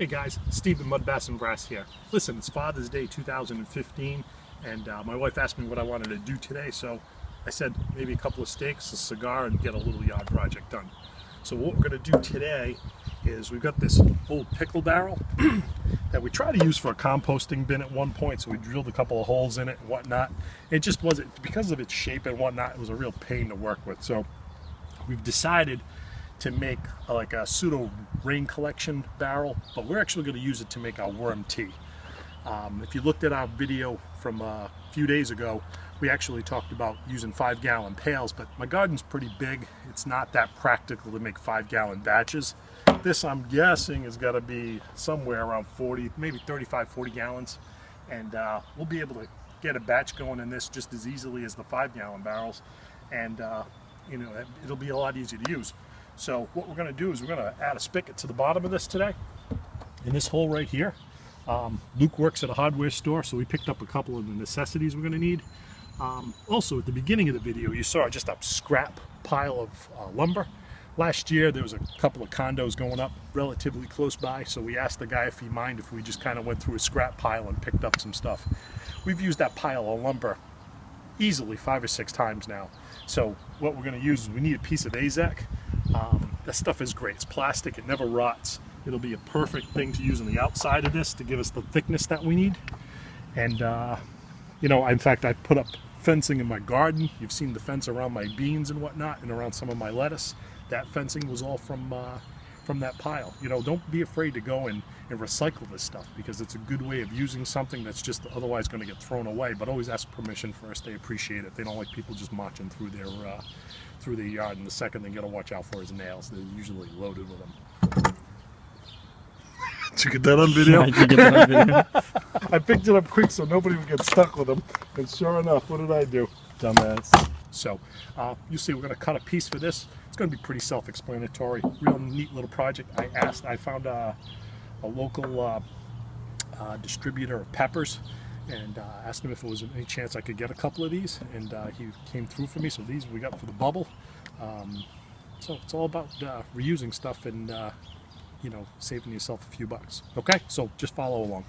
Hey guys, Stephen Mud Bass and Brass here. Listen, it's Father's Day 2015, and my wife asked me what I wanted to do today, so I said maybe a couple of steaks, a cigar, and get a little yard project done. So what we're going to do today is we've got this old pickle barrel that we tried to use for a composting bin at one point, so we drilled a couple of holes in it and whatnot. It just wasn't, because of its shape and whatnot, it was a real pain to work with. So we've decided to make like a pseudo rain collection barrel, but we're actually going to use it to make our worm tea. If you looked at our video from a few days ago, we actually talked about using 5-gallon pails, but my garden's pretty big. It's not that practical to make 5-gallon batches. This, I'm guessing, is got to be somewhere around 40, maybe 35, 40 gallons. And we'll be able to get a batch going in this just as easily as the 5-gallon barrels. And you know, it'll be a lot easier to use. So what we're going to do is we're going to add a spigot to the bottom of this today, in this hole right here. Luke works at a hardware store, so we picked up a couple of the necessities we're going to need. Also, at the beginning of the video, you saw just a scrap pile of lumber. Last year, there was a couple of condos going up relatively close by, so we asked the guy if he minded if we just kind of went through a scrap pile and picked up some stuff. We've used that pile of lumber easily 5 or 6 times now. So what we're going to use is we need a piece of AZEK. That stuff is great. It's plastic. It never rots. It'll be a perfect thing to use on the outside of this to give us the thickness that we need. And you know, in fact, I put up fencing in my garden. You've seen the fence around my beans and whatnot, and around some of my lettuce. That fencing was all from that pile. You know, don't be afraid to go and recycle this stuff, because it's a good way of using something that's just otherwise going to get thrown away. But always ask permission first. They appreciate it. They don't like people just marching through their yard, and the second thing you got to watch out for is nails. They're usually loaded with them. Did you get that on video? Yeah, I did get that on video. I picked it up quick so nobody would get stuck with them. And sure enough, what did I do? Dumbass. So, you see, we're going to cut a piece for this. It's going to be pretty self-explanatory. Real neat little project. I found a local distributor of peppers, and asked him if there was any chance I could get a couple of these, and he came through for me. So these we got for the bubble. So it's all about reusing stuff and you know, saving yourself a few bucks. Okay, so just follow along.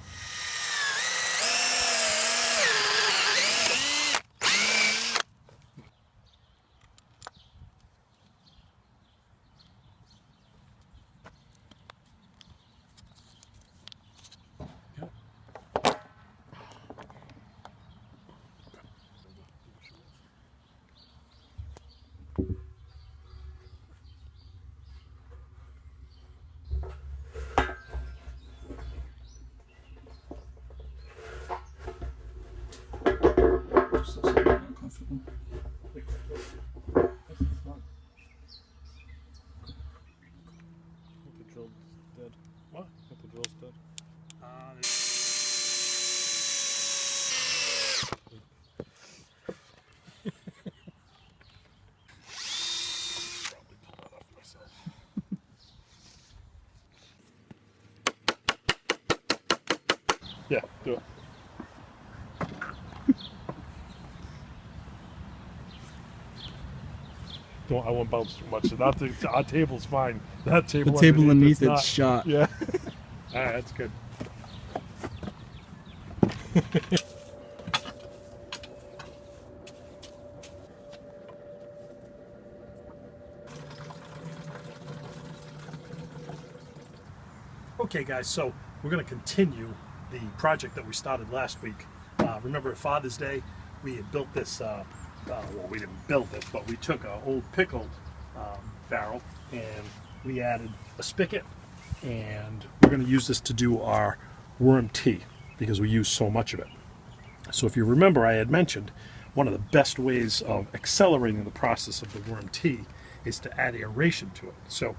What? The drill's dead. Probably pull that off myself. Yeah, do it. I won't bounce too much. Our table's fine. That table. The table underneath it's it's shot. Yeah. All right, that's good. Okay, guys. So we're going to continue the project that we started last week. Remember, at Father's Day, we had built this. Well, we didn't build this, but we took an old pickled barrel and we added a spigot, and we're going to use this to do our worm tea because we use so much of it. So if you remember, I had mentioned one of the best ways of accelerating the process of the worm tea is to add aeration to it. So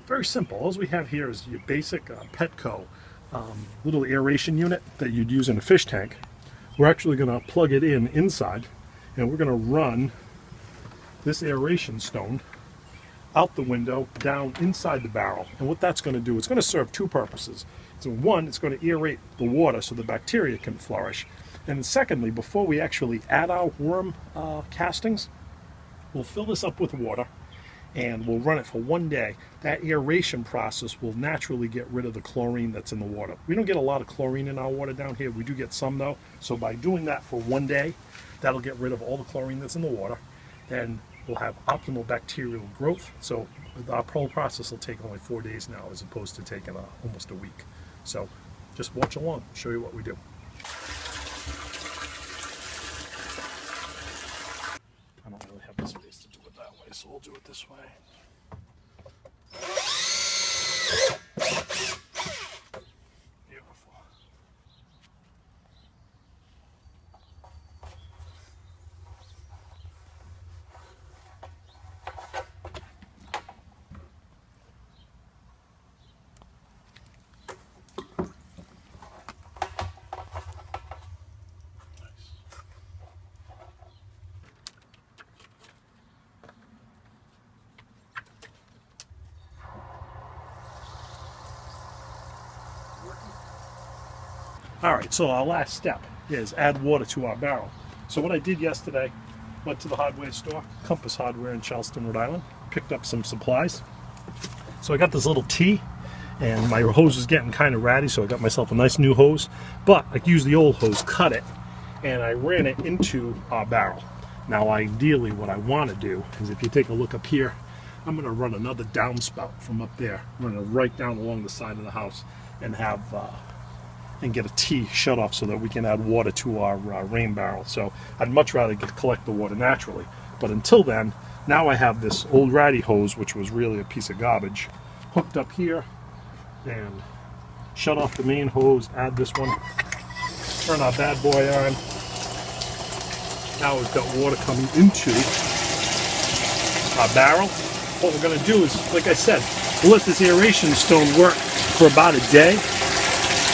very simple. All we have here is your basic Petco little aeration unit that you'd use in a fish tank. We're actually going to plug it inside, and we're going to run this aeration stone out the window down inside the barrel. And what that's going to do, it's going to serve 2 purposes. So one, it's going to aerate the water so the bacteria can flourish. And then secondly, before we actually add our worm castings, we'll fill this up with water, and we'll run it for 1 day. That aeration process will naturally get rid of the chlorine that's in the water. We don't get a lot of chlorine in our water down here. We do get some though. So by doing that for 1 day, that'll get rid of all the chlorine that's in the water. Then we'll have optimal bacterial growth. So our whole process will take only 4 days now as opposed to taking almost a week. So just watch along, show you what we do. I don't really have the space to do it that way, so we'll do it this way. Beautiful. All right, so our last step is add water to our barrel. So what I did yesterday, went to the hardware store, Compass Hardware in Charleston, Rhode Island, picked up some supplies. So I got this little T, and my hose is getting kind of ratty, so I got myself a nice new hose. But I used the old hose, cut it, and I ran it into our barrel. Now ideally what I want to do is, if you take a look up here, I'm going to run another downspout from up there, run it right down along the side of the house, and have and get a T shut off so that we can add water to our rain barrel. So I'd much rather collect the water naturally. But until then, now I have this old ratty hose, which was really a piece of garbage, hooked up here, and shut off the main hose, add this one, turn our bad boy on. Now we've got water coming into our barrel. What we're going to do is, like I said, we'll let this aeration stone work for about a day.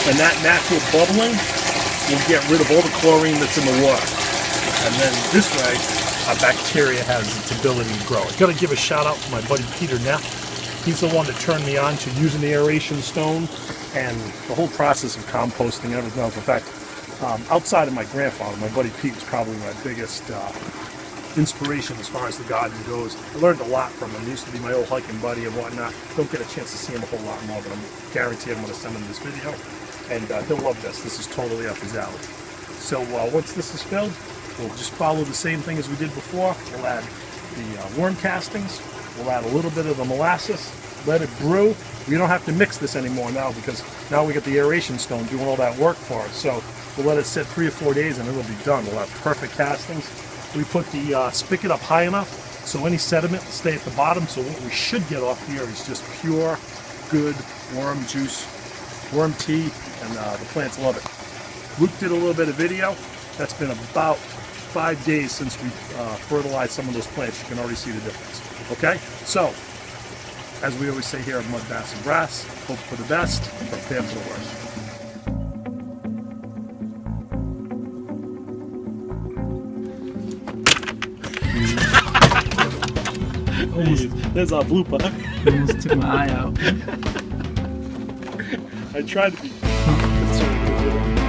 And that natural bubbling will get rid of all the chlorine that's in the water. And then this way, our bacteria has its ability to grow. I've got to give a shout out to my buddy Peter Neff. He's the one that turned me on to using the aeration stone and the whole process of composting and everything else. In fact, outside of my grandfather, my buddy Pete was probably my biggest inspiration as far as the garden goes. I learned a lot from him. He used to be my old hiking buddy and whatnot. Don't get a chance to see him a whole lot more, but I'm guaranteed I'm going to send him this video. And he'll love this. This is totally up his alley. So once this is filled, we'll just follow the same thing as we did before. We'll add the worm castings. We'll add a little bit of the molasses. Let it brew. We don't have to mix this anymore now, because now we get the aeration stone doing all that work for us. So we'll let it sit 3 or 4 days and it'll be done. We'll have perfect castings. We put the spigot up high enough so any sediment will stay at the bottom. So what we should get off here is just pure, good worm juice, worm tea, and the plants love it. Luke did a little bit of video. That's been about 5 days since we fertilized some of those plants. You can already see the difference. Okay, so as we always say here at Mud, Bass, and Brass, hope for the best, prepare for the worst. There's our blooper. Almost took my eye out. I tried to be conservative.